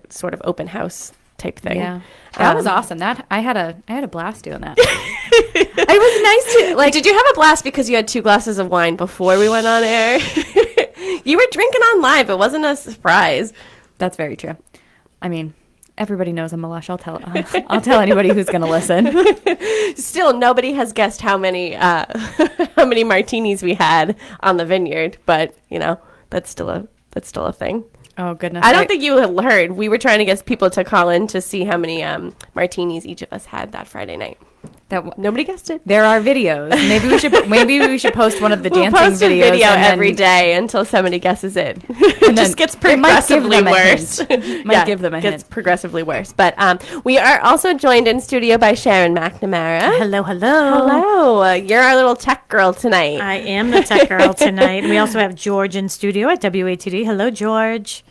sort of open house type thing. Yeah, that was awesome. That I had a blast doing that. It was nice to like. Did you have a blast because you had 2 glasses of wine before we went on air? You were drinking on live. It wasn't a surprise. That's very true. I mean, everybody knows I'm a lush. I'll tell anybody who's going to listen. Still, nobody has guessed how many how many martinis we had on the vineyard, but that's still a thing. Oh goodness! I don't think you heard. We were trying to get people to call in to see how many martinis each of us had that Friday night. Nobody guessed it. There are videos. Maybe we should post one of the dancing post a videos video every day until somebody guesses it. And it just gets progressively worse. Give them a hint. Gets progressively worse. But we are also joined in studio by Sharon McNamara. Hello. Hello. You're our little tech girl tonight. I am the tech girl tonight. We also have George in studio at WATD. Hello, George.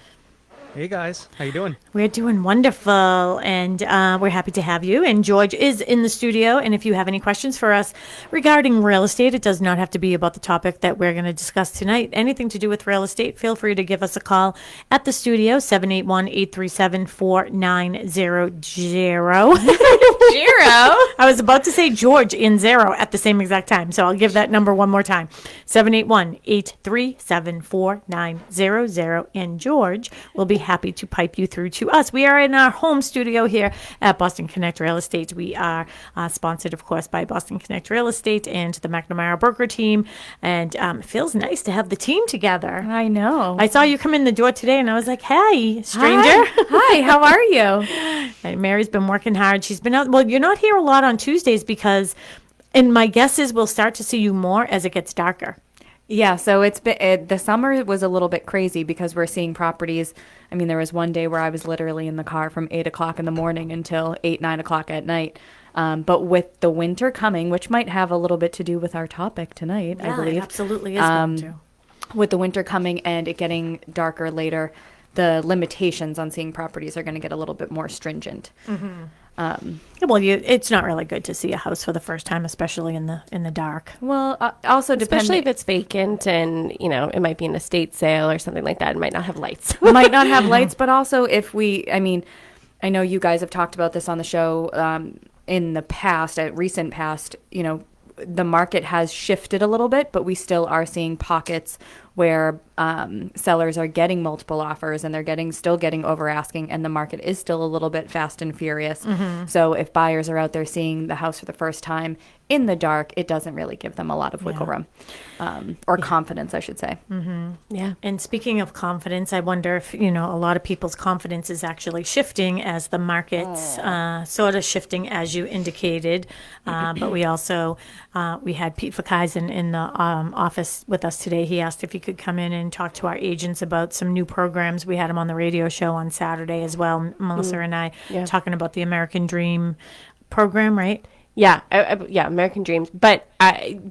Hey guys, how you doing? We're doing wonderful, and we're happy to have you. And George is in the studio, and if you have any questions for us regarding real estate, it does not have to be about the topic that we're going to discuss tonight. Anything to do with real estate, feel free to give us a call at the studio, 781-837-4900. I was about to say George in 0 at the same exact time, so I'll give that number one more time, 781-837-4900, and George will be happy to pipe you through to us. We are in our home studio here at Boston Connect Real Estate. We are sponsored, of course, by Boston Connect Real Estate and the McNamara Broker team, and it feels nice to have the team together. I know. I saw you come in the door today, and I was like, hey, stranger. Hi, how are you? And Mary's been working hard. She's been out. Well, you're not here a lot on Tuesdays because, and my guess is we'll start to see you more as it gets darker. Yeah, so it's been the summer was a little bit crazy because we're seeing properties. I mean, there was one day where I was literally in the car from 8 o'clock in the morning until 9 o'clock at night. But with the winter coming, which might have a little bit to do with our topic tonight, I believe. It absolutely is going to. With the winter coming and it getting darker later, the limitations on seeing properties are going to get a little bit more stringent. Mm-hmm. It's not really good to see a house for the first time, especially in the dark. Well, also especially if it's vacant and it might be an estate sale or something like that. It might not have lights. Might not have lights, but also I know you guys have talked about this on the show in the past, recent past. The market has shifted a little bit, but we still are seeing pockets where sellers are getting multiple offers and they're still getting over asking, and the market is still a little bit fast and furious. Mm-hmm. So if buyers are out there seeing the house for the first time in the dark, it doesn't really give them a lot of wiggle room or confidence, I should say. Mm-hmm. Yeah. And speaking of confidence, I wonder if, a lot of people's confidence is actually shifting as the market's sort of shifting, as you indicated. But we also, we had Pete Fakaizen in the office with us today. He asked if he could come in and talk to our agents about some new programs. We had him on the radio show on Saturday as well, Melissa and I, talking about the American Dream program, right? Yeah, American Dreams. But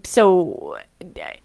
so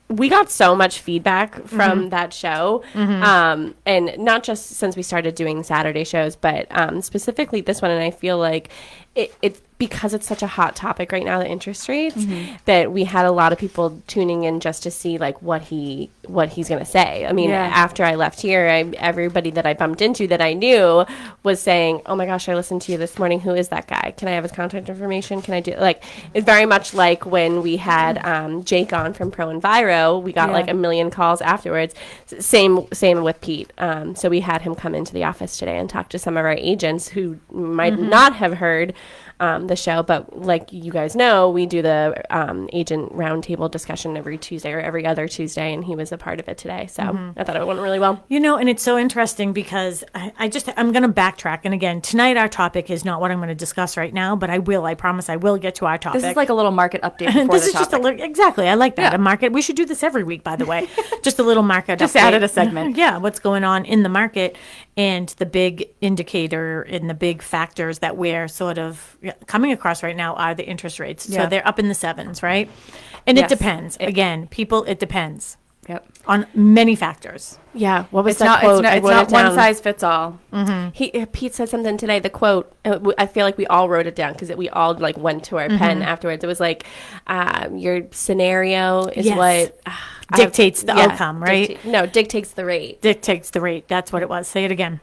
we got so much feedback from that show, and not just since we started doing Saturday shows, but specifically this one. And I feel like it's because it's such a hot topic right now, the interest rates, that we had a lot of people tuning in just to see like what he's going to say. I mean, after I left here, everybody that I bumped into that I knew was saying, "Oh my gosh, I listened to you this morning. Who is that guy? Can I have his contact information? Can I do like?" It's very much like when we had Jake on from Pro Enviro. We got like a million calls afterwards. Same with Pete. So we had him come into the office today and talk to some of our agents who might not have heard the show, but like you guys know, we do the agent roundtable discussion every Tuesday or every other Tuesday, and he was a part of it today. So I thought it went really well. And it's so interesting because I'm going to backtrack. And again, tonight our topic is not what I'm going to discuss right now, but I promise I will get to our topic. This is like a little market update before this is just a little, exactly. I like that. A market. We should do this every week, by the way. Just a little market just update. added a segment. Yeah. What's going on in the market and the big indicator and the big factors that we're sort of coming across right now are the interest rates. So they're up in the 7s, right? And it depends. Again, it depends. Yep. On many factors. Yeah. What was that quote? It's not one size fits all. Mm-hmm. Pete said something today. The quote, I feel like we all wrote it down because we all like went to our pen afterwards. It was like, your scenario is what dictates the outcome, right? Dictates the rate. Dictates the rate. That's what it was. Say it again.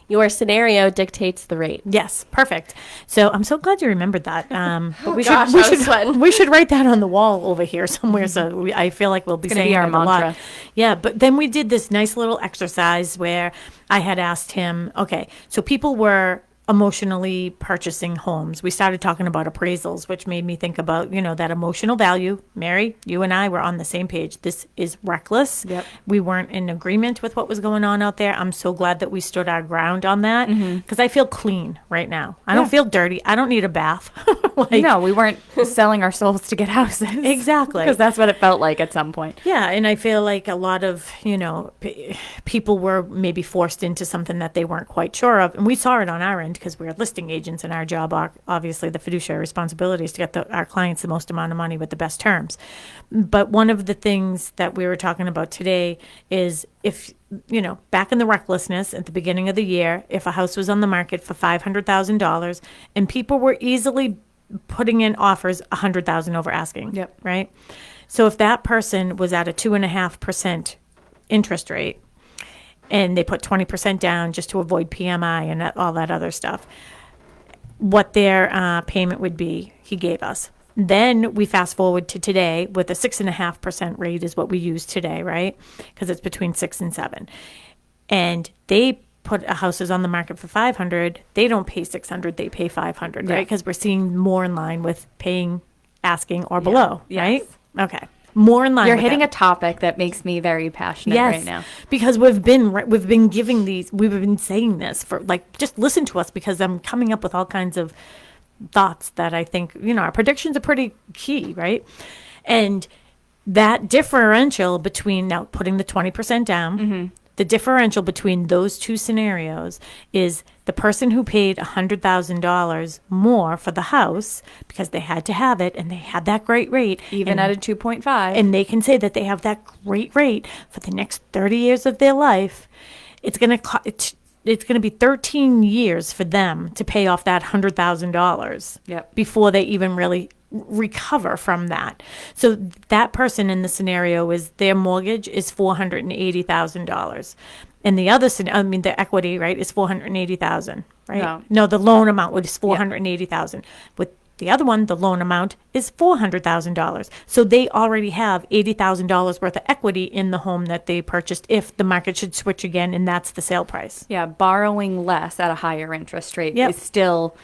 your scenario dictates the rate. Yes, perfect. So I'm so glad you remembered that. But we should write that on the wall over here somewhere. So I feel like we'll be saying our it a lot. mantra. Yeah, but then we did this nice little exercise where I had asked him, okay, so people were emotionally purchasing homes. We started talking about appraisals, which made me think about, that emotional value. Mary, you and I were on the same page. This is reckless. Yep. We weren't in agreement with what was going on out there. I'm so glad that we stood our ground on that because I feel clean right now. I don't feel dirty. I don't need a bath. No, we weren't selling our souls to get houses. Exactly. Because that's what it felt like at some point. Yeah, and I feel like a lot of, people were maybe forced into something that they weren't quite sure of. And we saw it on our end because we're listing agents and our job, obviously, the fiduciary responsibility is to get our clients the most amount of money with the best terms. But one of the things that we were talking about today is if, back in the recklessness at the beginning of the year, if a house was on the market for $500,000 and people were easily putting in offers $100,000 over asking, Yep. right? So if that person was at a 2.5% interest rate, and they put 20% down just to avoid PMI and all that other stuff, what their payment would be, he gave us. Then we fast forward to today with a 6.5% rate is what we use today, right? Because it's between 6 and 7. And they put houses on the market for 500. They don't pay 600, they pay 500, right? Because we're seeing more in line with paying, asking, or below, right? Okay. More in line. You're with hitting that. a topic that makes me very passionate right now. Because we've been giving these, we've been saying this for just listen to us because I'm coming up with all kinds of thoughts that I think, our predictions are pretty key, right? And that differential between now putting the 20% down, the differential between those two scenarios is the person who paid $100,000 more for the house because they had to have it and they had that great rate. Even at a 2.5. And they can say that they have that great rate for the next 30 years of their life. It's going to be 13 years for them to pay off that $100,000 before they even really recover from that. So that person in the scenario is their mortgage is $480,000. And the other, the equity, right, is $480,000, right? No, the loan amount was $480,000. With the other one, the loan amount is $400,000. So they already have $80,000 worth of equity in the home that they purchased if the market should switch again, and that's the sale price. Yeah, borrowing less at a higher interest rate is still,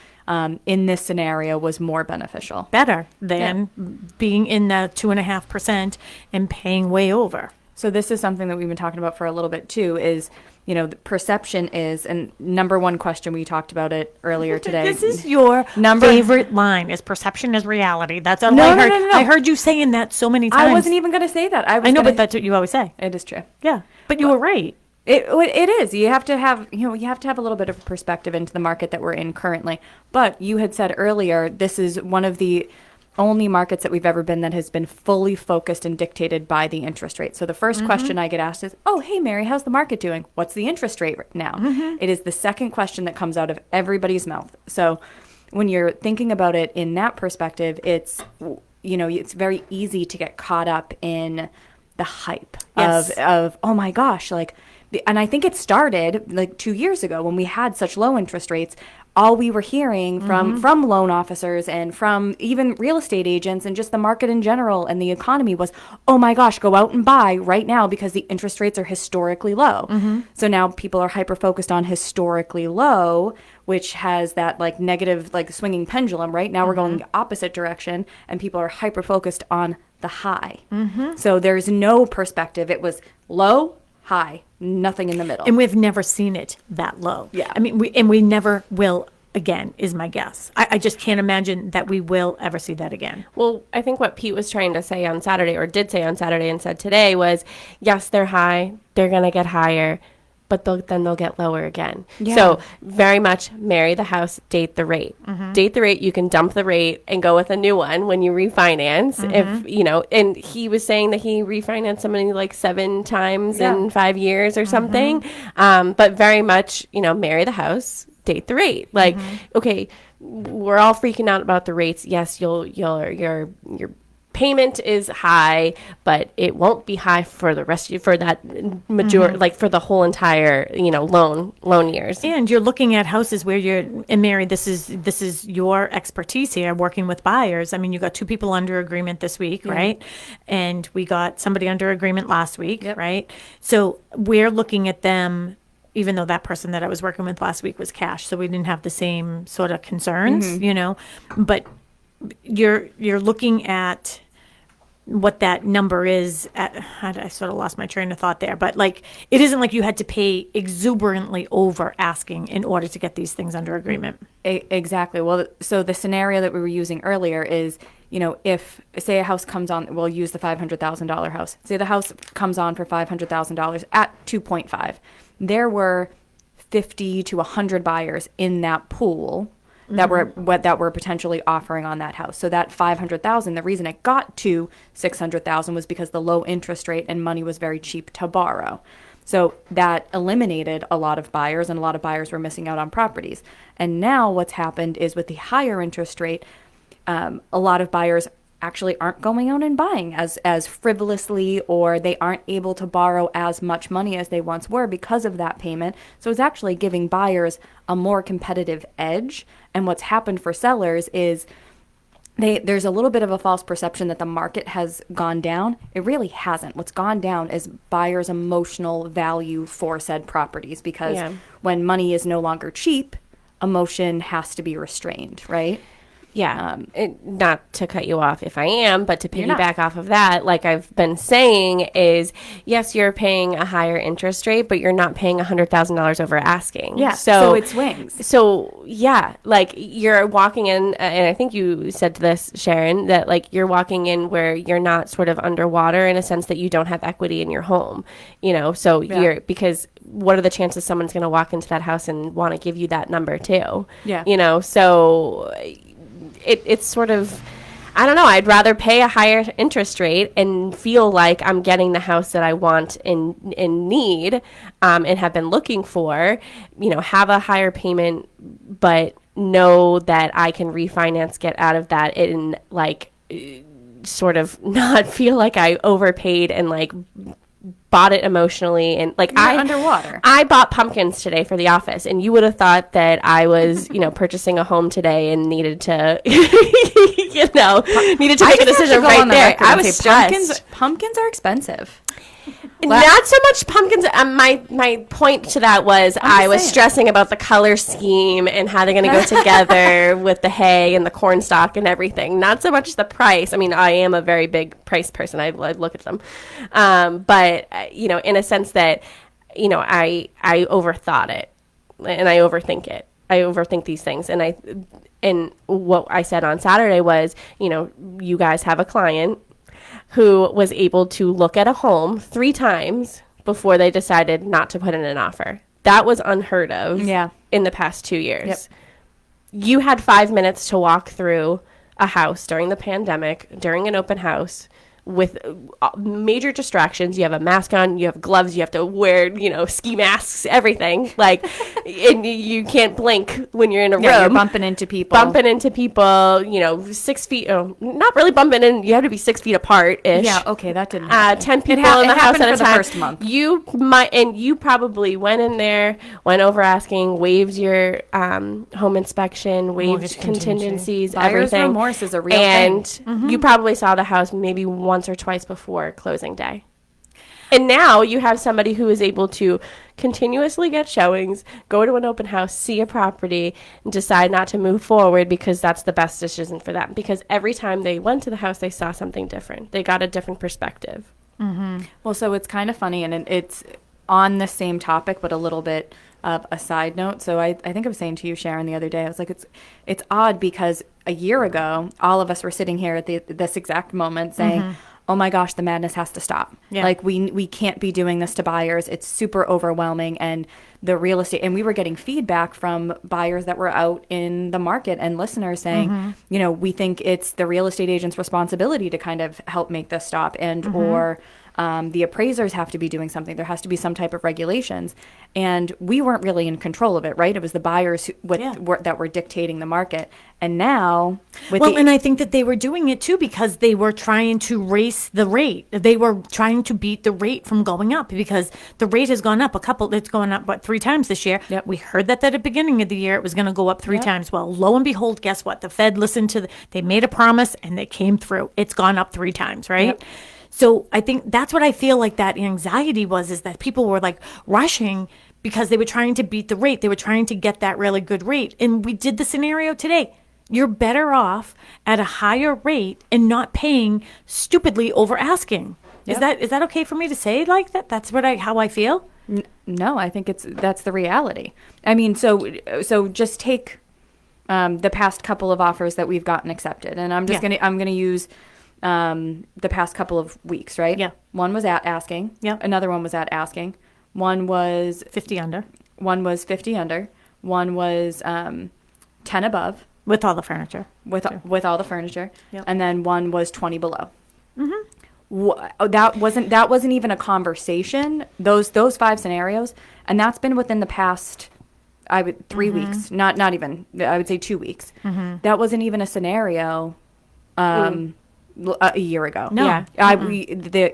in this scenario, was more beneficial. Better than being in that 2.5% and paying way over. So this is something that we've been talking about for a little bit too, is, the perception is, and number one question, we talked about it earlier today. This is your favorite line, is perception is reality. That's all I heard. No. I heard you saying that so many times. I wasn't even going to say that. I know, but that's what you always say. It is true. Yeah, but you were right. It is. You have to have, you have to have a little bit of perspective into the market that we're in currently. But you had said earlier, this is one of the only markets that we've ever been that has been fully focused and dictated by the interest rate. So the first question I get asked is, oh, hey, Mary, how's the market doing? What's the interest rate now? It is the second question that comes out of everybody's mouth. So when you're thinking about it in that perspective, it's, it's very easy to get caught up in the hype of, oh my gosh, and I think it started 2 years ago when we had such low interest rates. All we were hearing from loan officers and from even real estate agents and just the market in general and the economy was, oh my gosh, go out and buy right now because the interest rates are historically low. So now people are hyper-focused on historically low, which has that negative, swinging pendulum. Right now we're going the opposite direction and people are hyper-focused on the high. So there's no perspective. It was low, high, nothing in the middle. And we've never seen it that low. Yeah. We never will again, is my guess. I just can't imagine that we will ever see that again. Well, I think what Pete was trying to say on Saturday, or did say on Saturday and said today, was, yes, they're high, they're going to get higher, but then they'll get lower again. Yeah. So very much marry the house, date the rate. Date the rate. You can dump the rate and go with a new one when you refinance. If, and he was saying that he refinanced somebody 7 times in 5 years or something. But very much, marry the house, date the rate. Okay, we're all freaking out about the rates. Yes, your payment is high, but it won't be high for the rest for that like for the whole entire, loan years. And you're looking at houses where and Mary, this is your expertise here, working with buyers. I mean, you got 2 people under agreement this week, right? And we got somebody under agreement last week, right? So we're looking at them, even though that person that I was working with last week was cash, so we didn't have the same sort of concerns, but you're looking at what that number is I sort of lost my train of thought there, but like, it isn't like you had to pay exuberantly over asking in order to get these things under agreement. Exactly. Well, so the scenario that we were using earlier is, if, say, a house comes on, we'll use the $500,000 house. Say the house comes on for $500,000 at 2.5. There were 50 to 100 buyers in that pool that were potentially offering on that house. So that $500,000, the reason it got to $600,000 was because the low interest rate and money was very cheap to borrow. So that eliminated a lot of buyers, and a lot of buyers were missing out on properties. And now what's happened is, with the higher interest rate, a lot of buyers actually aren't going out and buying as frivolously, or they aren't able to borrow as much money as they once were because of that payment. So it's actually giving buyers a more competitive edge. And what's happened for sellers is there's a little bit of a false perception that the market has gone down. It really hasn't. What's gone down is buyers' emotional value for said properties, because when money is no longer cheap, emotion has to be restrained, right? Yeah, not to cut you off if I am, but to piggyback off of that, like I've been saying, is yes, you're paying a higher interest rate, but you're not paying $100,000 over asking. Yeah, so it swings. So yeah, like you're walking in, and I think you said this, Sharon, that like you're walking in where you're not sort of underwater in a sense that you don't have equity in your home, so because what are the chances someone's going to walk into that house and want to give you that number too? Yeah. So it's sort of, I don't know, I'd rather pay a higher interest rate and feel like I'm getting the house that I want and need, and have been looking for, have a higher payment, but know that I can refinance, get out of that, and like sort of not feel like I overpaid and like bought it emotionally. And like underwater. I bought pumpkins today for the office, and you would have thought that I was, purchasing a home today and needed to, needed to make a decision right there. I was stressed. Pumpkins are expensive. Not so much pumpkins. My point to that was I was stressing about the color scheme and how they're going to go together with the hay and the corn stalk and everything. Not so much the price. I mean, I am a very big price person. I look at them. But, in a sense that, I overthought it and I overthink it. I overthink these things. And what I said on Saturday was, you guys have a client who was able to look at a home 3 times before they decided not to put in an offer. That was unheard of in the past 2 years. Yep. You had 5 minutes to walk through a house during the pandemic, during an open house, with major distractions. You have a mask on, you have gloves, you have to wear, ski masks, everything. Like, and you can't blink when you're in a room. You're bumping into people, 6 feet, not really bumping in. You have to be 6 feet apart-ish. Yeah, okay, that didn't happen. 10 people in the house at a time. First month. You probably went in there, went over asking, waived your home inspection, waived Mortgage contingencies, Buyer's everything. remorse is a real and thing. You probably saw the house maybe once or twice before closing day. And now you have somebody who is able to continuously get showings, go to an open house, see a property, and decide not to move forward because that's the best decision for them. Because every time they went to the house, they saw something different. They got a different perspective. Mm-hmm. Well, so it's kind of funny, and it's on the same topic, but a little bit of a side note. So I think I was saying to you, Sharon, the other day, I was like, it's odd because a year ago, all of us were sitting here at this exact moment saying, oh my gosh, the madness has to stop. Yeah. Like we can't be doing this to buyers. It's super overwhelming. And the real estate, and we were getting feedback from buyers that were out in the market and listeners saying, we think it's the real estate agent's responsibility to kind of help make this stop, and or The appraisers have to be doing something. There has to be some type of regulations. And we weren't really in control of it, right? It was the buyers that were dictating the market. And now, and I think that they were doing it too because they were trying to raise the rate. They were trying to beat the rate from going up because the rate has gone up it's gone up, 3 times this year. Yep. We heard that at the beginning of the year, it was going to go up 3 times. Well, lo and behold, guess what? The Fed listened they made a promise and they came through. It's gone up 3 times, right? Yep. So I think that's what I feel like that anxiety is that people were like rushing because they were trying to beat the rate. They were trying to get that really good rate. And we did the scenario today. You're better off at a higher rate and not paying stupidly over asking. Yep. Is that okay for me to say like that? That's how I feel. No, I think that's the reality. I mean, so just take the past couple of offers that we've gotten accepted, and I'm gonna use the past couple of weeks, right? Yeah. One was at asking. Yeah. Another one was at asking. One was 50 under. One was 50 under. One was 10 above. With all the furniture. With all the furniture. Yep. And then one was 20 below. Mm-hmm. That wasn't even a conversation. Those 5 scenarios, and that's been within the past 3 weeks. Not even. I would say 2 weeks. Mm-hmm. That wasn't even a scenario. A year ago. No. Yeah.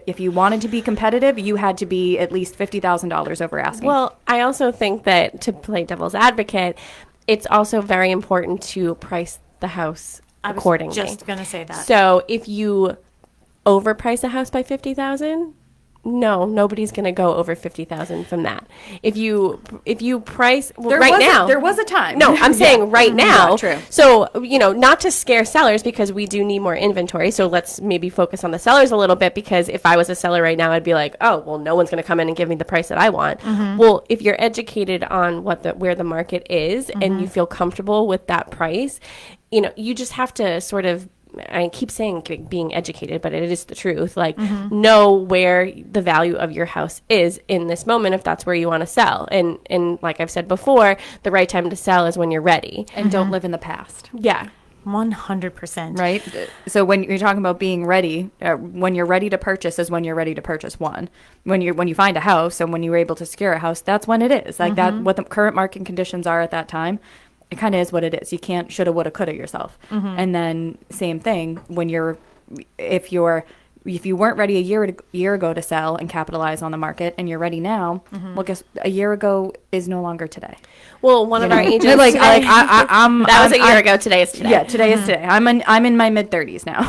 If you wanted to be competitive, you had to be at least $50,000 over asking. Well, I also think that to play devil's advocate, it's also very important to price the house accordingly. I was just going to say that. So if you overprice a house by $50,000, no, nobody's going to go over $50,000 from that. If you price there was a time. No, I'm saying right now. True. So, not to scare sellers because we do need more inventory. So let's maybe focus on the sellers a little bit because if I was a seller right now, I'd be like, oh, well, no one's going to come in and give me the price that I want. Mm-hmm. Well, if you're educated on where the market is and you feel comfortable with that price, you just have to sort of, I keep saying being educated, but it is the truth. Like, know where the value of your house is in this moment if that's where you want to sell. And like I've said before, the right time to sell is when you're ready. And don't live in the past. Yeah. 100%. Right? So when you're talking about being ready, when you're ready to purchase is when you're ready to purchase one. When you find a house and when you're able to secure a house, that's when it is. Like that, what the current market conditions are at that time. It kind of is what it is. You can't shoulda, woulda, coulda yourself. And then same thing when if you weren't ready a year ago to sell and capitalize on the market, and you're ready now, well, guess a year ago is no longer today. Well, one of our agents like today, that was a year ago. Today is today. Yeah, today is today. I'm in my mid-30s now.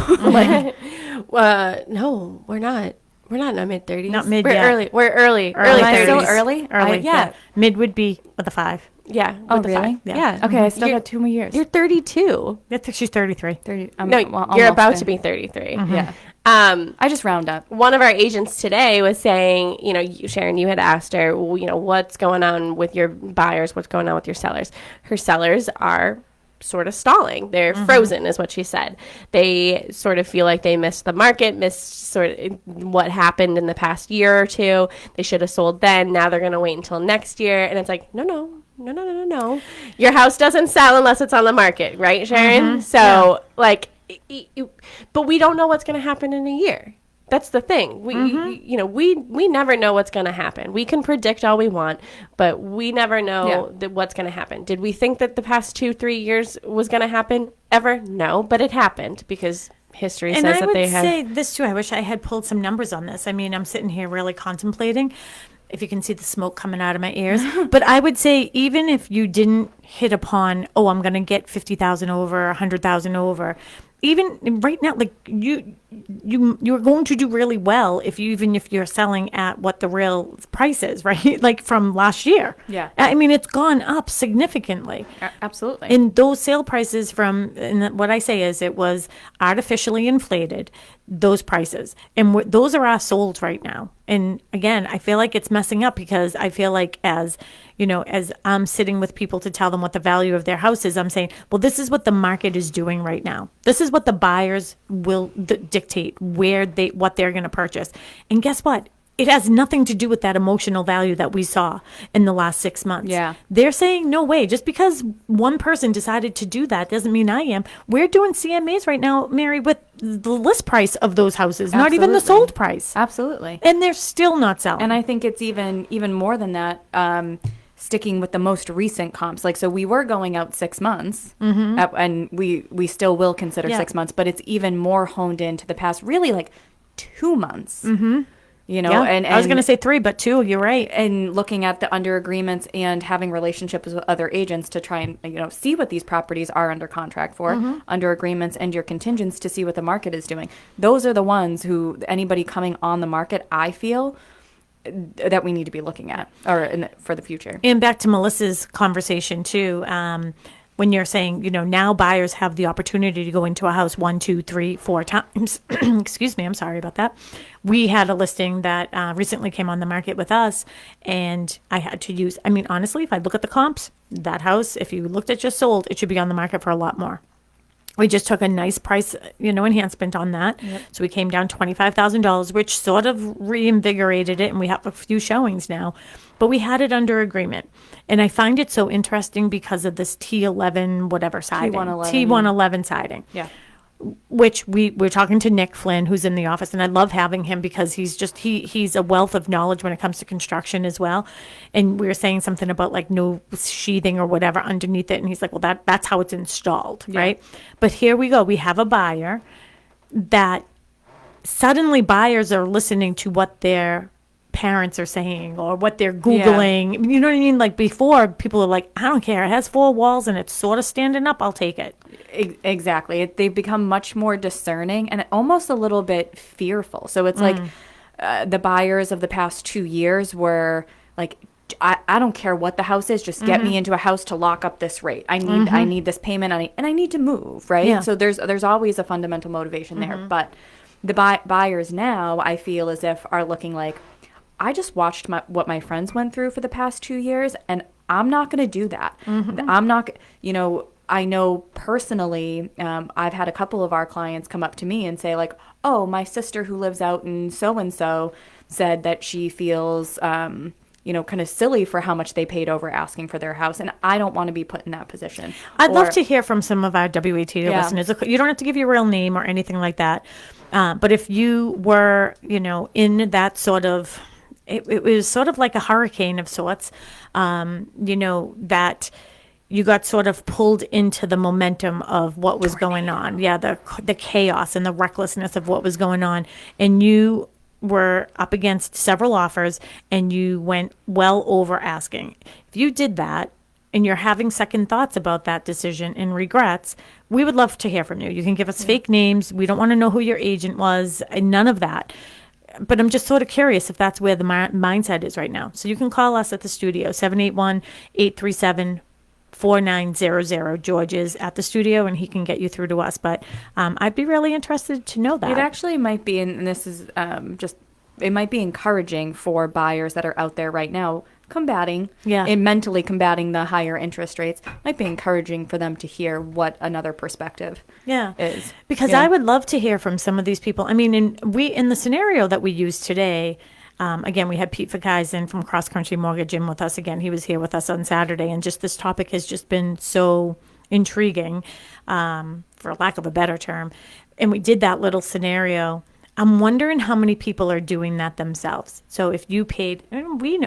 No, we're not. We're not in our mid-30s. Not mid We're yet. early. We're early. Early Early 30s. Still 30s. early? Early. Yeah. Mid would be with a 5. Yeah. Oh, with the really? 5. Yeah. Okay, I still You're- got 2 more years. You're 32. I think she's 33. 30. No, you're about to be 33. Yeah. I just round up. One of our agents today was saying, Sharon, you had asked her, well, what's going on with your buyers? What's going on with your sellers? Her sellers are sort of stalling. They're frozen is what she said. They sort of feel like they missed the market, missed sort of what happened in the past year or two. They should have sold then. Now they're going to wait until next year. And it's like, no. Your house doesn't sell unless it's on the market, right, Sharon? So but we don't know what's going to happen in a year. That's the thing. We never know what's going to happen. We can predict all we want, but we never know what's going to happen. Did we think that the past 2-3 years was going to happen ever? No, but it happened because history says that they have. And I would say this too. I wish I had pulled some numbers on this. I mean, I'm sitting here really contemplating. If you can see the smoke coming out of my ears. But I would say even if you didn't hit upon, I'm going to get 50,000 over, 100,000 over, even right now, like you're going to do really well if you're selling at what the real price is, right? Like from last year. Yeah. I mean, it's gone up significantly. Absolutely. And those sale prices and what I say is it was artificially inflated, those prices. And those are our solds right now. And again, I feel like it's messing up because I feel like as I'm sitting with people to tell them what the value of their house is, I'm saying, well, this is what the market is doing right now. This is what the buyers will dictate what they're going to purchase. And guess what? it has nothing to do with that emotional value that we saw in the last 6 months. Yeah. They're saying, no way. Just because one person decided to do that doesn't mean I am. We're doing CMAs right now, Mary, with the list price of those houses, not even the sold price. Absolutely. And they're still not selling. And I think it's even more than that, sticking with the most recent comps. Like, so we were going out 6 months, and we still will consider 6 months, but it's even more honed into the past, really like 2 months. You know, and I was going to say 3, but 2, you're right. And looking at the under agreements and having relationships with other agents to try and, see what these properties are under contract for, under agreements, and your contingents to see what the market is doing. Those are the ones who anybody coming on the market, I feel, that we need to be looking at for the future. And back to Melissa's conversation too, when you're saying, now buyers have the opportunity to go into a house 1, 2, 3, 4 times. Excuse me, I'm sorry about that. We had a listing that recently came on the market with us, and I had to use, honestly, if I look at the comps, that house, if you looked at just sold, it should be on the market for a lot more. We just took a nice price, enhancement on that. Yep. So we came down $25,000, which sort of reinvigorated it. And we have a few showings now, but we had it under agreement. And I find it so interesting because of this T11, whatever siding, T111 siding. Yeah. Which we're talking to Nick Flynn, who's in the office, and I love having him because he's a wealth of knowledge when it comes to construction as well. And we were saying something about like no sheathing or whatever underneath it, and he's like, well, that's how it's installed, right? But here we go. We have a buyer that suddenly buyers are listening to what their parents are saying or what they're Googling. Yeah. You know what I mean? Like before, people are like, I don't care. It has 4 walls and it's sort of standing up. I'll take it. Exactly. They've become much more discerning and almost a little bit fearful. So it's like the buyers of the past 2 years were like, I don't care what the house is, just get me into a house to lock up this rate. I need this payment and I need to move, right? Yeah. So there's always a fundamental motivation there. But the buyers now, I feel as if are looking like, I just watched what my friends went through for the past 2 years, and I'm not going to do that. I'm not, I know personally, I've had a couple of our clients come up to me and say like, oh, my sister who lives out in so-and-so said that she feels, kind of silly for how much they paid over asking for their house. And I don't want to be put in that position. I'd love to hear from some of our WAT listeners. You don't have to give your real name or anything like that. But if you were, in that sort of, it was sort of like a hurricane of sorts, that you got sort of pulled into the momentum of what was going on. Yeah, the chaos and the recklessness of what was going on. And you were up against several offers and you went well over asking. If you did that and you're having second thoughts about that decision and regrets, we would love to hear from you. You can give us fake names. We don't want to know who your agent was, none of that. But I'm just sort of curious if that's where the mindset is right now. So you can call us at the studio, 781-837-4900. George is at the studio, and he can get you through to us. But I'd be really interested to know that. It actually might be, and this is it might be encouraging for buyers that are out there right now and mentally combating the higher interest rates. Might be encouraging for them to hear what another perspective is. Because I would love to hear from some of these people. In the scenario that we used today, again, we had Pete Fakaizen from Cross Country Mortgage in with us again. He was here with us on Saturday, and just this topic has just been so intriguing, for lack of a better term. And we did that little scenario. I'm wondering how many people are doing that themselves. So if you paid, we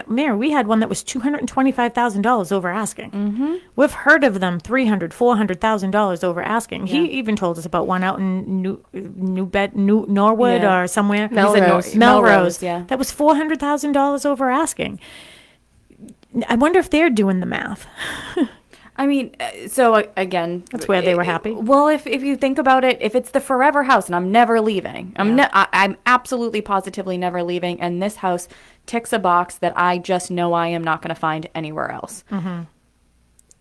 had one that was $225,000 over asking. We've heard of them $300,000, $400,000 over asking. Yeah. He even told us about one out in Norwood or somewhere. Melrose. Yeah, that was $400,000 over asking. I wonder if they're doing the math. So again, that's where they were happy. Well, if you think about it, if it's the forever house and I'm never leaving, I'm absolutely positively never leaving, and this house ticks a box that I just know I am not going to find anywhere else.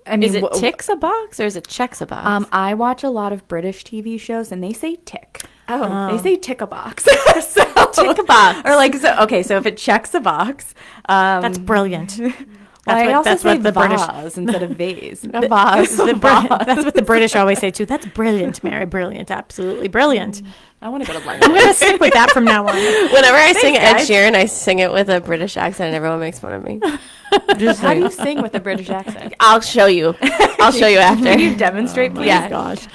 Is it ticks a box or is it checks a box? I watch a lot of British TV shows and they say tick. They say tick a box. Tick a box. Or so if it checks a box. That's brilliant. That's what the British. vase instead of vase. A vase. That's what the British always say too. That's brilliant, Mary. Brilliant. Absolutely brilliant. I want to go to London. I'm gonna stick with that from now on. Whenever I sing Ed guys. Sheeran, I sing it with a British accent, and everyone makes fun of me. How do you sing with a British accent? I'll show you. I'll show you after. Can you demonstrate, please? Yeah. Gosh.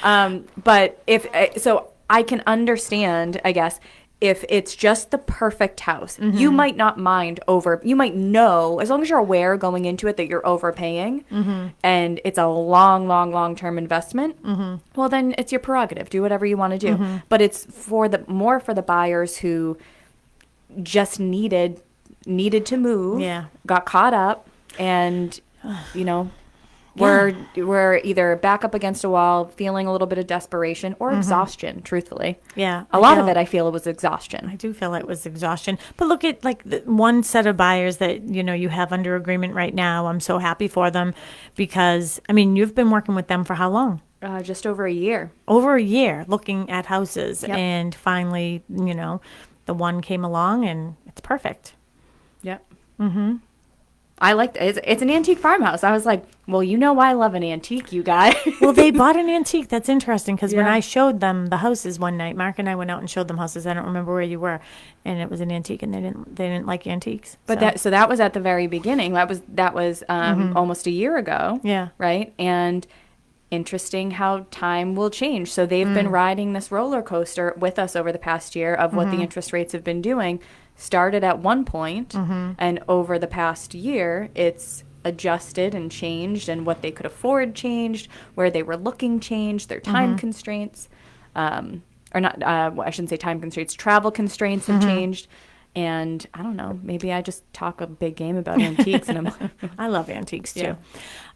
But so I can understand, I guess, if it's just the perfect house, you might not mind you might know, as long as you're aware going into it that you're overpaying and it's a long-term investment, well, then it's your prerogative. Do whatever you want to do. But it's more for the buyers who just needed to move, got caught up, and, we're either back up against a wall, feeling a little bit of desperation or exhaustion, truthfully. Yeah. A lot of it, I feel, it was exhaustion. I do feel it was exhaustion. But look at like the one set of buyers that, you have under agreement right now. I'm so happy for them because, you've been working with them for how long? Just over a year. Over a year looking at houses. Yep. And finally, the one came along and it's perfect. Yep. I liked it. It's an antique farmhouse. I was like, well, I love an antique, you guys. Well, they bought an antique. That's interesting because when Yeah. I showed them the houses one night, Mark and I went out and showed them houses. I don't remember where you were, and it was an antique, and they didn't like antiques. But that was at the very beginning. That was almost a year ago. Yeah. Right. And interesting how time will change. So they've been riding this roller coaster with us over the past year of what the interest rates have been doing. Started at one point, and over the past year, it's adjusted and changed, and what they could afford changed, where they were looking changed, their time constraints, or not, I shouldn't say time constraints, travel constraints have changed. And I don't know, maybe I just talk a big game about antiques, and I love antiques too. Yeah.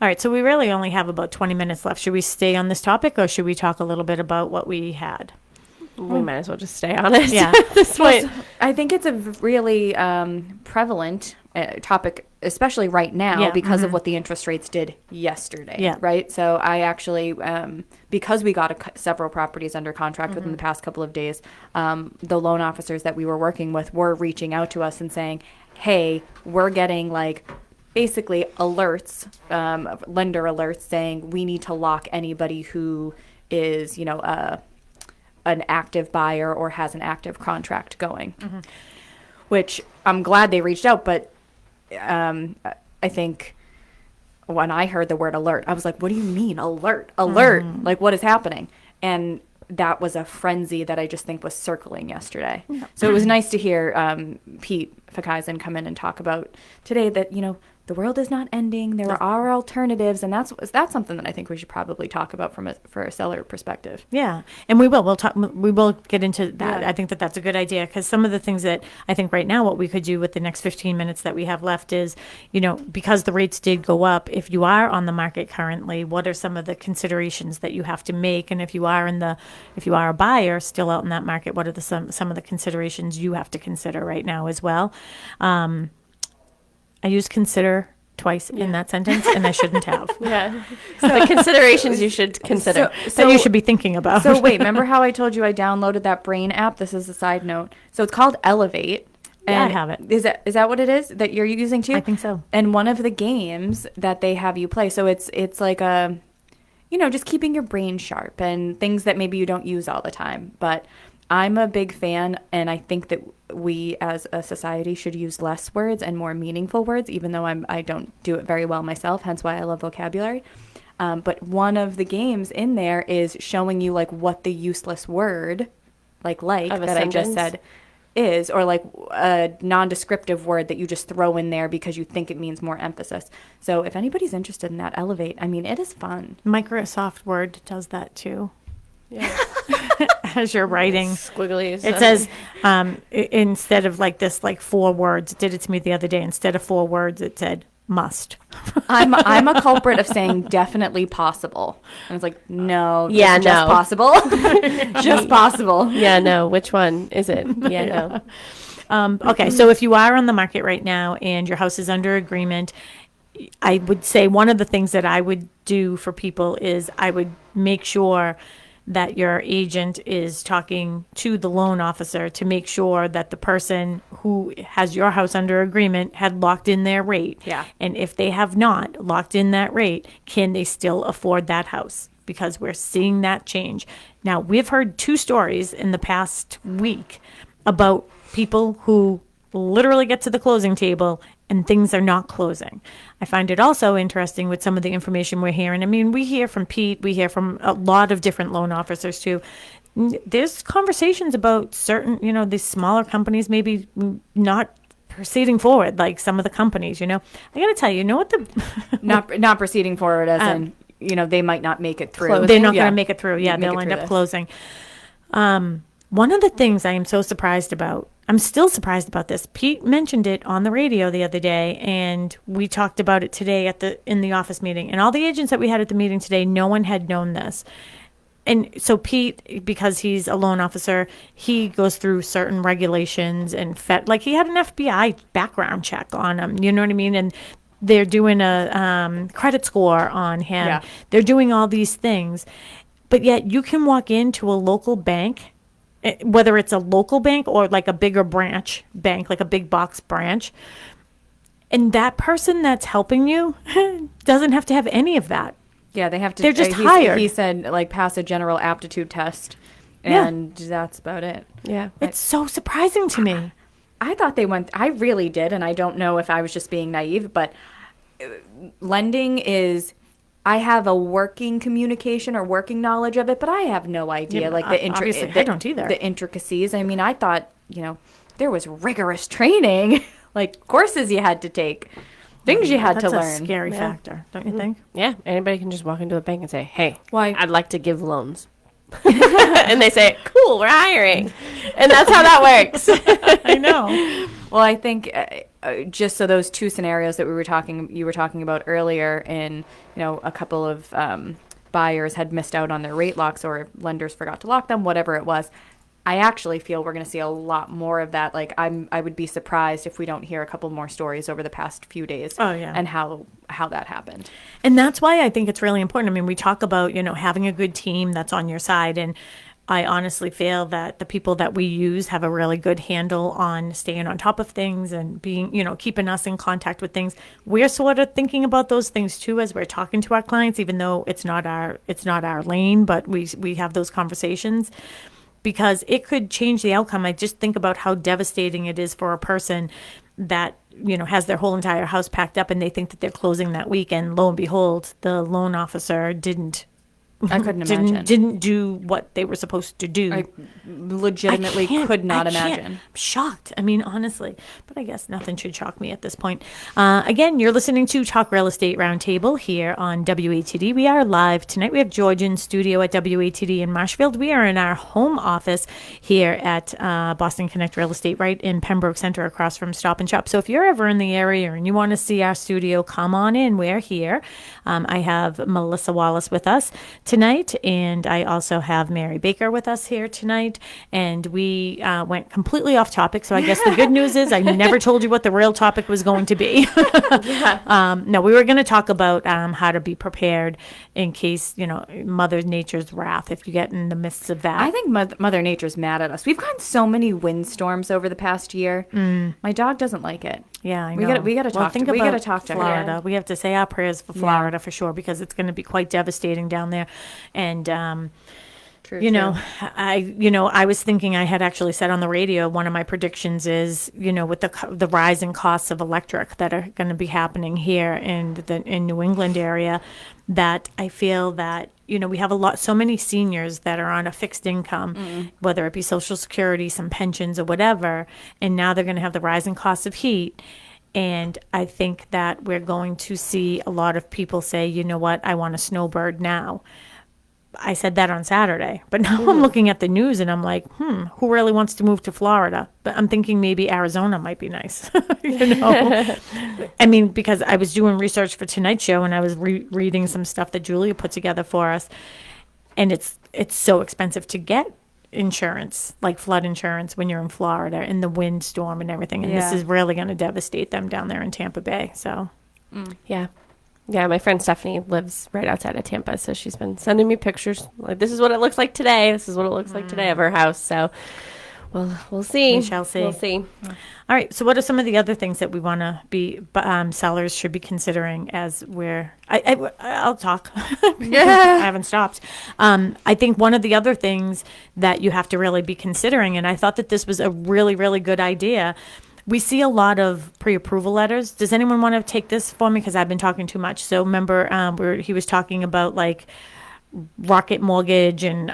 All right, so we really only have about 20 minutes left. Should we stay on this topic, or should we talk a little bit about what we had? We might as well just stay on it. Yeah. At this point. I think it's a really prevalent topic, especially right now, because of what the interest rates did yesterday. Yeah. Right. So I actually, because we got several properties under contract within the past couple of days, the loan officers that we were working with were reaching out to us and saying, hey, we're getting basically alerts, lender alerts saying we need to lock anybody who is, an active buyer or has an active contract going, which I'm glad they reached out. But I think when I heard the word alert, I was like, what do you mean alert? Like, what is happening? And that was a frenzy that I just think was circling yesterday. So it was nice to hear Pete Fakaizen come in and talk about today that, the world is not ending. There are alternatives, and that's something that I think we should probably talk about for a seller perspective. Yeah, and we will. We will get into that. Yeah. I think that's a good idea because some of the things that I think right now, what we could do with the next 15 minutes that we have left is, because the rates did go up. If you are on the market currently, what are some of the considerations that you have to make? And if you are a buyer still out in that market, what are some of the considerations you have to consider right now as well? I used consider twice in that sentence, and I shouldn't have. Yeah. The considerations you should consider. That you should be thinking about. So wait, remember how I told you I downloaded that Brain app? This is a side note. So it's called Elevate. Yeah, I and have it. Is that what it is that you're using too? I think so. And one of the games that they have you play, so it's like just keeping your brain sharp and things that maybe you don't use all the time. But I'm a big fan, and I think that we as a society should use less words and more meaningful words, even though I don't do it very well myself, hence why I love vocabulary. But one of the games in there is showing you what the useless word, that I just said, is, or a non-descriptive word that you just throw in there because you think it means more emphasis. So if anybody's interested in that, Elevate. It is fun. Microsoft Word does that too. Yeah. As you're writing. Squigglies. It says, instead of this 4 words, it did it to me the other day. Instead of 4 words, it said must. I'm a culprit of saying definitely possible. And it's like, no. Yeah, just no. possible. Just possible. Yeah, no. Which one is it? Yeah, no. Okay, so if you are on the market right now and your house is under agreement, I would say one of the things that I would do for people is I would make sure that your agent is talking to the loan officer to make sure that the person who has your house under agreement had locked in their rate. Yeah. And if they have not locked in that rate, can they still afford that house? Because we're seeing that change. Now, we've heard 2 stories in the past week about people who literally get to the closing table and things are not closing. I find it also interesting with some of the information we're hearing. I mean, we hear from Pete, we hear from a lot of different loan officers too. There's conversations about certain, these smaller companies maybe not proceeding forward, like some of the companies, I got to tell you, what the... not proceeding forward as in, they might not make it through. Closing. They're not going to make it through. Yeah, they'll end up this. closing. One of the things I am so surprised about, I'm still surprised about this. Pete mentioned it on the radio the other day, and we talked about it today in the office meeting. And all the agents that we had at the meeting today, no one had known this. And so Pete, because he's a loan officer, he goes through certain regulations and like he had an FBI background check on him. You know what I mean? And they're doing a credit score on him. Yeah. They're doing all these things. But yet you can walk into a local bank, whether it's a local bank or like a bigger branch bank, like a big box branch, and that person that's helping you doesn't have to have any of that. Yeah, they have to. They're just hired. He said, pass a general aptitude test, and that's about it. Yeah. It's so surprising to me. I thought I really did, and I don't know if I was just being naive, but lending is, I have a working communication or working knowledge of it, but I have no idea, obviously, I don't either. The intricacies. I mean, I thought, there was rigorous training, like courses you had to take, things you had to learn. That's a scary factor, don't you think? Yeah. Anybody can just walk into a bank and say, hey, Why? I'd like to give loans. And they say, cool, we're hiring. And that's how that works. I know. Well, I think just so those 2 scenarios that you were talking about earlier, and a couple of buyers had missed out on their rate locks or lenders forgot to lock them, whatever it was. I actually feel we're going to see a lot more of that. Like I would be surprised if we don't hear a couple more stories over the past few days. Oh, yeah. And how that happened. And that's why I think it's really important. I mean, we talk about, having a good team that's on your side. And I honestly feel that the people that we use have a really good handle on staying on top of things and being, keeping us in contact with things. We're sort of thinking about those things too as we're talking to our clients, even though it's not our lane, but we have those conversations. Because it could change the outcome. I just think about how devastating it is for a person that, has their whole entire house packed up and they think that they're closing that week. And lo and behold, the loan officer didn't I couldn't imagine. Didn't do what they were supposed to do. I legitimately could not imagine. I'm shocked. I mean, honestly. But I guess nothing should shock me at this point. Again, you're listening to Talk Real Estate Roundtable here on WATD. We are live tonight. We have George in studio at WATD in Marshfield. We are in our home office here at Boston Connect Real Estate, right in Pembroke Center across from Stop and Shop. So if you're ever in the area and you want to see our studio, come on in. We're here. I have Melissa Wallace with us tonight, and I also have Mary Baker with us here tonight, and we went completely off topic, so I guess the good news is I never told you what the real topic was going to be. No, we were going to talk about how to be prepared in case, Mother Nature's wrath, if you get in the midst of that. I think Mother Nature's mad at us. We've gotten so many windstorms over the past year. My dog doesn't like it. Yeah, I know. We got to talk to Florida. her. We have to say our prayers for Florida for sure, because it's going to be quite devastating down there. And True. I was thinking, I had actually said on the radio, one of my predictions is, with the rising costs of electric that are going to be happening here in New England area, that I feel that, we have so many seniors that are on a fixed income, whether it be Social Security, some pensions or whatever, and now they're going to have the rising costs of heat. And I think that we're going to see a lot of people say, you know what, I want a snowbird now. I said that on Saturday, but now I'm looking at the news and I'm like, who really wants to move to Florida? But I'm thinking maybe Arizona might be nice, I mean, because I was doing research for tonight's show and I was reading some stuff that Julia put together for us, and it's so expensive to get insurance, like flood insurance, when you're in Florida and the windstorm and everything, and this is really going to devastate them down there in Tampa Bay. So, Yeah. Yeah, my friend Stephanie lives right outside of Tampa, so she's been sending me pictures. Like, this is what it looks like today. This is what it looks like today of her house. So, well, we'll see. We shall see. We'll see. All right. So, what are some of the other things that we want to be sellers should be considering as I'll talk. Yeah, I haven't stopped. I think one of the other things that you have to really be considering, and I thought that this was a really, really good idea. We see a lot of pre-approval letters. Does anyone want to take this for me? Because I've been talking too much. So remember, where he was talking about like Rocket Mortgage and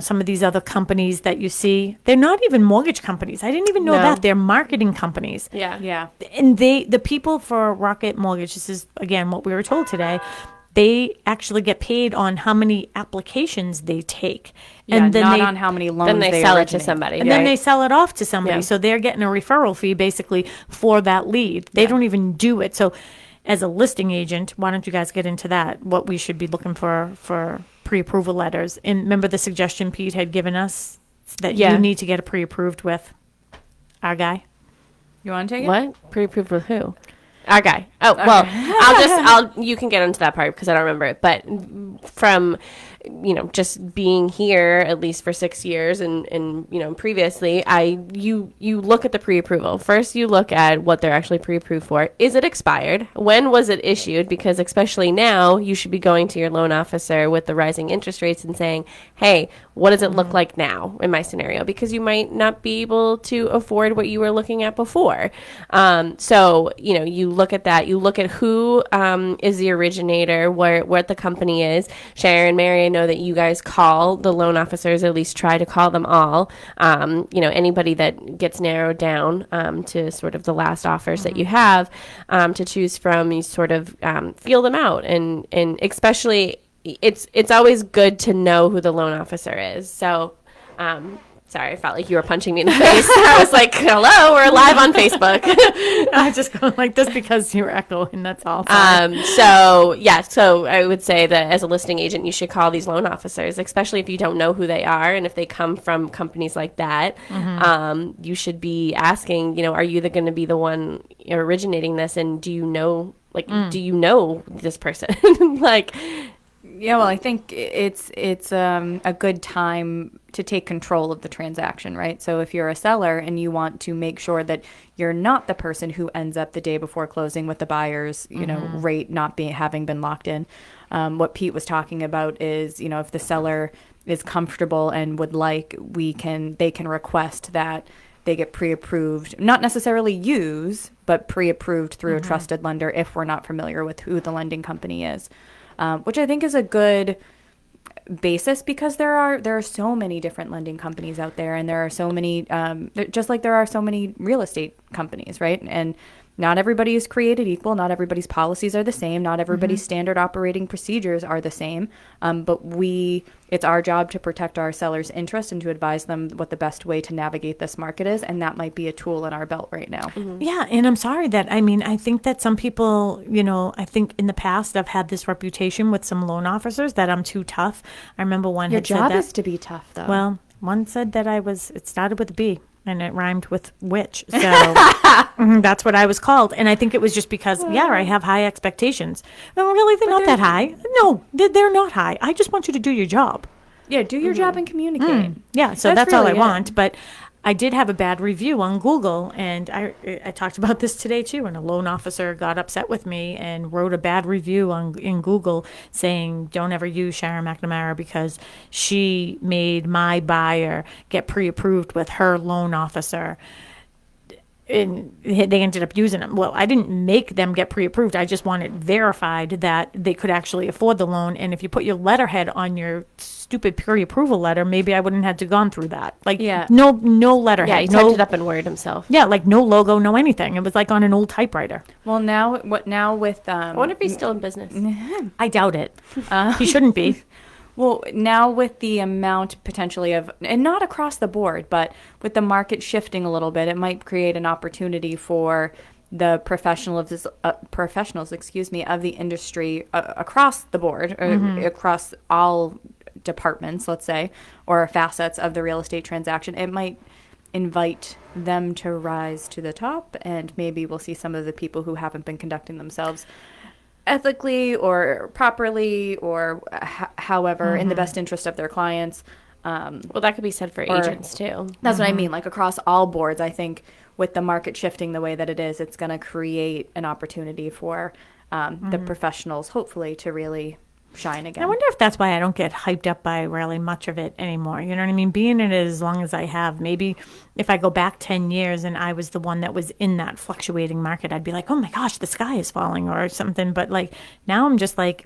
some of these other companies that you see. They're not even mortgage companies. I didn't even know that. They're marketing companies. Yeah. And the people for Rocket Mortgage, this is again what we were told today, they actually get paid on how many applications they take. And then not on how many loans then they sell it to somebody. And then they sell it off to somebody. Yeah. So they're getting a referral fee basically for that lead. They don't even do it. So as a listing agent, why don't you guys get into that? What we should be looking for pre-approval letters. And remember the suggestion Pete had given us that you need to get it pre-approved with our guy? You want to take it? What? Pre-approved with who? Our guy. Oh, well, you can get into that part because I don't remember it. But from, just being here at least for 6 years and previously, you look at the pre-approval. First, you look at what they're actually pre-approved for. Is it expired? When was it issued? Because especially now, you should be going to your loan officer with the rising interest rates and saying, hey, what does it look like now in my scenario? Because you might not be able to afford what you were looking at before. So, you look at that. You look at who is the originator, what the company is. Sharon, Mary, I know that you guys call the loan officers, at least try to call them all. Anybody that gets narrowed down to sort of the last offers that you have to choose from, you sort of feel them out. And especially, it's always good to know who the loan officer is. So, sorry, I felt like you were punching me in the face. I was like, hello, we're live on Facebook. I just go like this because you're echoing, that's all. So I would say that as a listing agent, you should call these loan officers, especially if you don't know who they are. And if they come from companies like that, you should be asking, are you going to be the one originating this? And do you know this person? Yeah, well, I think it's a good time to take control of the transaction, right? So if you're a seller and you want to make sure that you're not the person who ends up the day before closing with the buyer's, rate not having been locked in, what Pete was talking about is, if the seller is comfortable and would like, they can request that they get pre-approved, not necessarily use, but pre-approved through a trusted lender if we're not familiar with who the lending company is. Which I think is a good basis because there are so many different lending companies out there, and there are so many, just like there are so many real estate companies, right? And not everybody is created equal. Not everybody's policies are the same. Not everybody's standard operating procedures are the same. But it's our job to protect our sellers' interest and to advise them what the best way to navigate this market is. And that might be a tool in our belt right now. Yeah. And I'm sorry I think that some people, I think in the past I've had this reputation with some loan officers that I'm too tough. I remember one Your had said job that. is to be tough, though. Well, one said that it started with a B. And it rhymed with witch. So that's what I was called. And I think it was just because, I have high expectations. No, really, they're not that high. No, they're not high. I just want you to do your job. Yeah, do your job and communicate. Yeah, so that's all really I want. But I did have a bad review on Google, and I talked about this today too. And a loan officer got upset with me and wrote a bad review in Google saying, "Don't ever use Sharon McNamara because she made my buyer get pre-approved with her loan officer." And they ended up using them. Well, I didn't make them get pre-approved. I just wanted verified that they could actually afford the loan. And if you put your letterhead on your stupid pre-approval letter, maybe I wouldn't have to gone through that. No letterhead. Yeah, he typed it up in Word himself. Yeah, no logo, no anything. It was like on an old typewriter. Well, now with I wonder if he's still in business. I doubt it. He shouldn't be. Well, now with the amount potentially of, and not across the board, but with the market shifting a little bit, it might create an opportunity for the professionals, of the industry across the board, across all departments, let's say, or facets of the real estate transaction. It might invite them to rise to the top, and maybe we'll see some of the people who haven't been conducting themselves ethically or properly or however in the best interest of their clients. Well, that could be said for agents too. That's what I mean. Like across all boards, I think with the market shifting the way that it is, it's going to create an opportunity for the professionals, hopefully, to really shine again. I wonder if that's why I don't get hyped up by really much of it anymore. You know what I mean? Being in it as long as I have, maybe if I go back 10 years and I was the one that was in that fluctuating market, I'd be like, oh my gosh, the sky is falling or something. But like now I'm just like,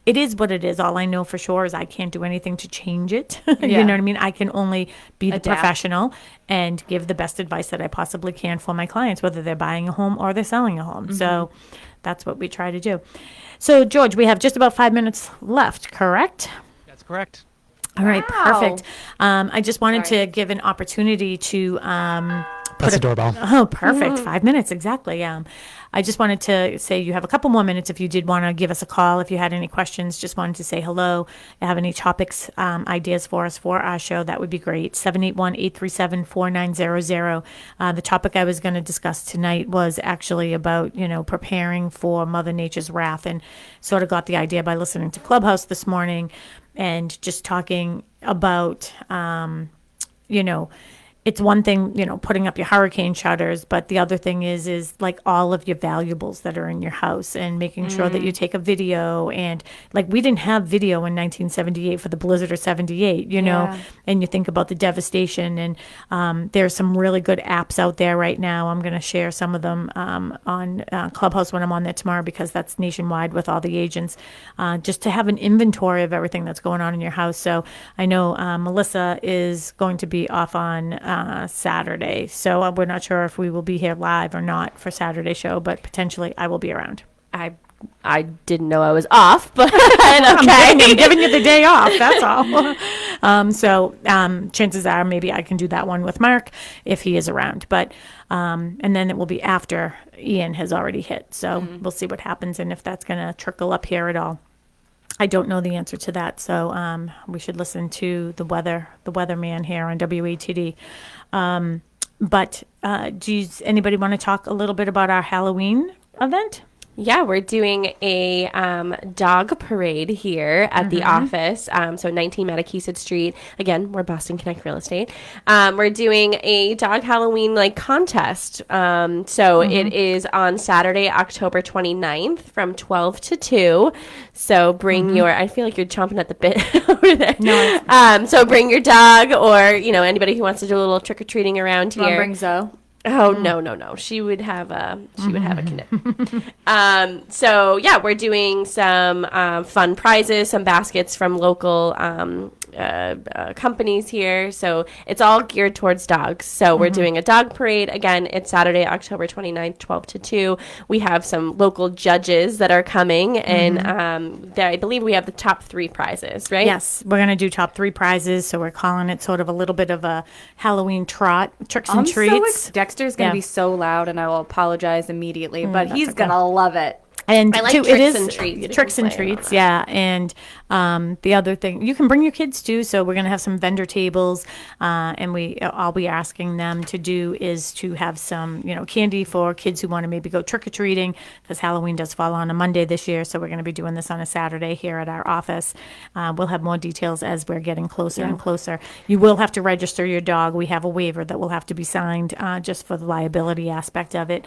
it is what it is. All I know for sure is I can't do anything to change it. You know what I mean? I can only be the professional and give the best advice that I possibly can for my clients, whether they're buying a home or they're selling a home. So that's what we try to do. So, George, we have just about 5 minutes left, correct? That's correct. All right, perfect. I just wanted to give an opportunity to Press the doorbell. Oh, perfect. 5 minutes, exactly. I just wanted to say you have a couple more minutes if you did want to give us a call. If you had any questions, just wanted to say hello. If you have any topics, ideas for us for our show, that would be great. 781-837-4900. The topic I was going to discuss tonight was actually about, preparing for Mother Nature's wrath, and sort of got the idea by listening to Clubhouse this morning and just talking about, it's one thing, putting up your hurricane shutters, but the other thing is like all of your valuables that are in your house and making sure that you take a video. And like we didn't have video in 1978 for the blizzard or 78, and you think about the devastation. And there's some really good apps out there right now. I'm going to share some of them on Clubhouse when I'm on there tomorrow, because that's nationwide with all the agents, just to have an inventory of everything that's going on in your house. So I know Melissa is going to be off on Saturday. So we're not sure if we will be here live or not for Saturday show, but potentially I will be around. I didn't know I was off, but okay. I'm giving you the day off. That's all. So chances are maybe I can do that one with Mark if he is around. But and then it will be after Ian has already hit. So we'll see what happens and if that's going to trickle up here at all. I don't know the answer to that, so we should listen to the weatherman here on WATD. But does anybody want to talk a little bit about our Halloween event? Yeah, we're doing a dog parade here at the office. So 19 Mattakesett Street. Again, we're Boston Connect Real Estate. We're doing a dog Halloween contest. So it is on Saturday, October 29th from 12 to 2. So bring your, I feel like you're chomping at the bit over there. No. So bring your dog or, anybody who wants to do a little trick-or-treating around here. Bring Zoe. Oh, no. She would have a knip. So yeah, we're doing some fun prizes, some baskets from local companies here. So it's all geared towards dogs. So we're doing a dog parade. Again, it's Saturday, October 29th, 12 to 2. We have some local judges that are coming, and I believe we have the top 3 prizes, right? Yes, we're going to do top 3 prizes. So we're calling it sort of a little bit of a Halloween trot, tricks and treats. Dexter's going to be so loud, and I will apologize immediately, but he's going to love it. And I like tricks and treats. Tricks and treats, yeah. And the other thing, you can bring your kids too. So we're going to have some vendor tables, and all we asking them to do is to have some, candy for kids who want to maybe go trick or treating, because Halloween does fall on a Monday this year. So we're going to be doing this on a Saturday here at our office. We'll have more details as we're getting closer and closer. You will have to register your dog. We have a waiver that will have to be signed just for the liability aspect of it.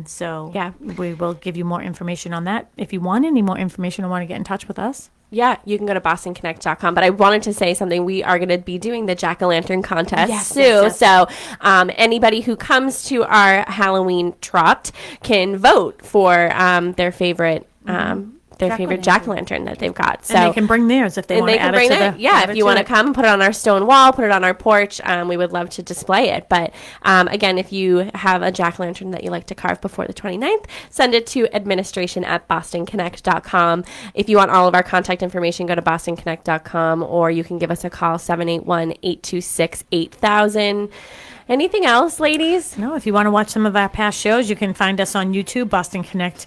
So yeah, we will give you more information on that. If you want any more information or want to get in touch with us, yeah, you can go to bostonconnect.com. But I wanted to say something. We are going to be doing the jack-o'-lantern contest too. Yes. So anybody who comes to our Halloween trot can vote for their favorite jack-o'-lantern that they've got. So and they can bring theirs if they want to add it to the... Yeah, if you want to come, put it on our stone wall, put it on our porch, we would love to display it. But again, if you have a jack-o'-lantern that you like to carve before the 29th, send it to administration@bostonconnect.com. If you want all of our contact information, go to bostonconnect.com, or you can give us a call, 781-826-8000. Anything else, ladies? No, if you want to watch some of our past shows, you can find us on YouTube. Boston Connect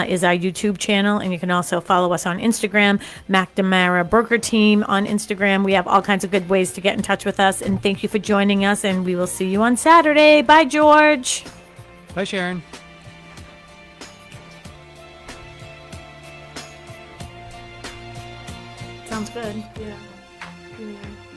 is our YouTube channel, and you can also follow us on Instagram, McNamara Broker Team on Instagram. We have all kinds of good ways to get in touch with us, and thank you for joining us, and we will see you on Saturday. Bye, George. Bye, Sharon. good. Yeah.